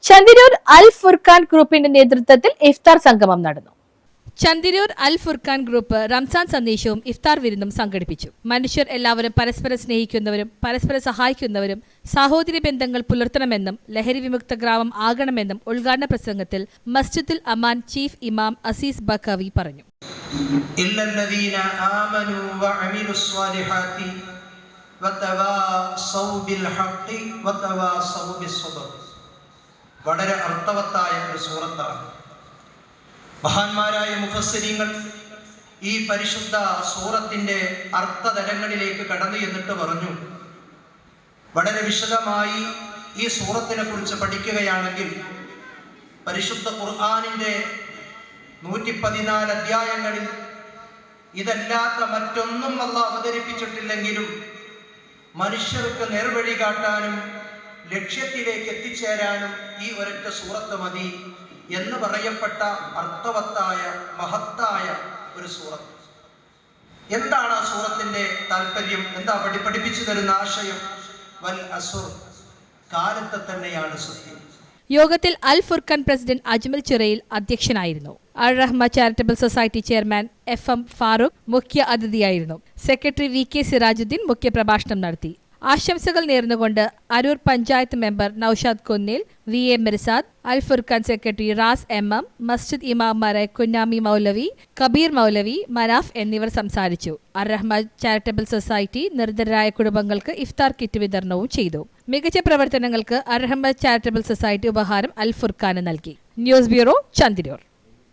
ചന്ദിരൂർ അൽ ഫുർഖാൻ ഗ്രൂപ്പിന്റെ നേതൃത്വത്തിൽ ഇഫ്താർ സംഗമം നടന്നു. ചന്ദിരൂർ അൽ ഫുർഖാൻ ഗ്രൂപ്പ് റംസാൻ സന്ദേശവും ഇഫ്താർ വിരുന്നും സംഘടിപ്പിച്ചു. മനുഷ്യർ എല്ലാവരും പരസ്പരം സ്നേഹിക്കുന്നവരും പരസ്പരം സഹായിക്കുന്നവരും സാഹോദര്യ ബന്ധങ്ങൾ പുലർത്തണമെന്നും ലഹരി വിമുക്ത ഗ്രാമം ആകണമെന്നും ഉദ്ഘാടന പ്രസംഗത്തിൽ മസ്ജിദുൽ അമാൻ ചീഫ് ഇമാം അസീസ് ബഖവി പറഞ്ഞു. വളരെ അർത്ഥവത്തായ ഒരു സൂറത്താണ്. മഹാന്മാരായ മുഫസ്സിരീങ്ങൾ ഈ പരിശുദ്ധ സൂറത്തിന്റെ അർത്ഥതലങ്ങളിലേക്ക് കടന്നു എന്നിട്ട് പറഞ്ഞു, വളരെ വിശദമായി ഈ സൂറത്തിനെ കുറിച്ച് പഠിക്കുകയാണെങ്കിൽ പരിശുദ്ധ ഖുർആനിന്റെ 114 അധ്യായങ്ങളിൽ ഇതല്ലാത്ത മറ്റൊന്നും അല്ലാഹു അവതരിപ്പിച്ചിട്ടില്ലെങ്കിലും മനുഷ്യർക്ക് നേർവഴി കാട്ടാനും ലക്ഷ്യത്തിലേക്ക് എത്തിച്ചേരാനും ഈ ഒരൊറ്റ സൂറത്ത് മതി എന്ന് പറയപ്പെട്ട അർത്ഥവത്തായ മഹത്തായ ഒരു സൂറത്ത്. എന്താണ് ആ സൂറത്തിന്റെ താല്പര്യം? എന്താ പഠിപ്പിച്ചു തരുന്ന ആശയം? വൽ അസുർ, കാലത്തെ തന്നെയാണ് സത്യം. യോഗത്തിൽ അൽ ഫുർഖാൻ പ്രസിഡന്റ് അജ്മൽ ചിറയിൽ അധ്യക്ഷനായിരുന്നു. Al Rahma charitable society chairman FM Farooq മുഖ്യ അതിഥിയായിരുന്നു. സെക്രട്ടറി VK സിറാജുദ്ദീൻ മുഖ്യപ്രഭാഷണം നടത്തി. ആശംസകൾ നേർന്നുകൊണ്ട് അരൂർ പഞ്ചായത്ത് മെമ്പർ നൌഷാദ് കുന്നിൽ, VA മിർസാദ്, അൽ ഫുർഖാൻ സെക്രട്ടറി റാസ് MM, മസ്ജിദ് ഇമാമാരായ കുഞ്ഞാമി മൗലവി, കബീർ മൗലവി, മനാഫ് എന്നിവർ സംസാരിച്ചു. അർ റഹ്മ ചാരിറ്റബിൾ സൊസൈറ്റി നിർധനരായ കുടുംബങ്ങൾക്ക് ഇഫ്താർ കിറ്റ് വിതരണവും ചെയ്തു. മികച്ച പ്രവർത്തനങ്ങൾക്ക് അർ റഹ്മ ചാരിറ്റബിൾ സൊസൈറ്റി ഉപഹാരം അൽ ഫുർഖാന് നൽകി. News bureau, Chandiroor.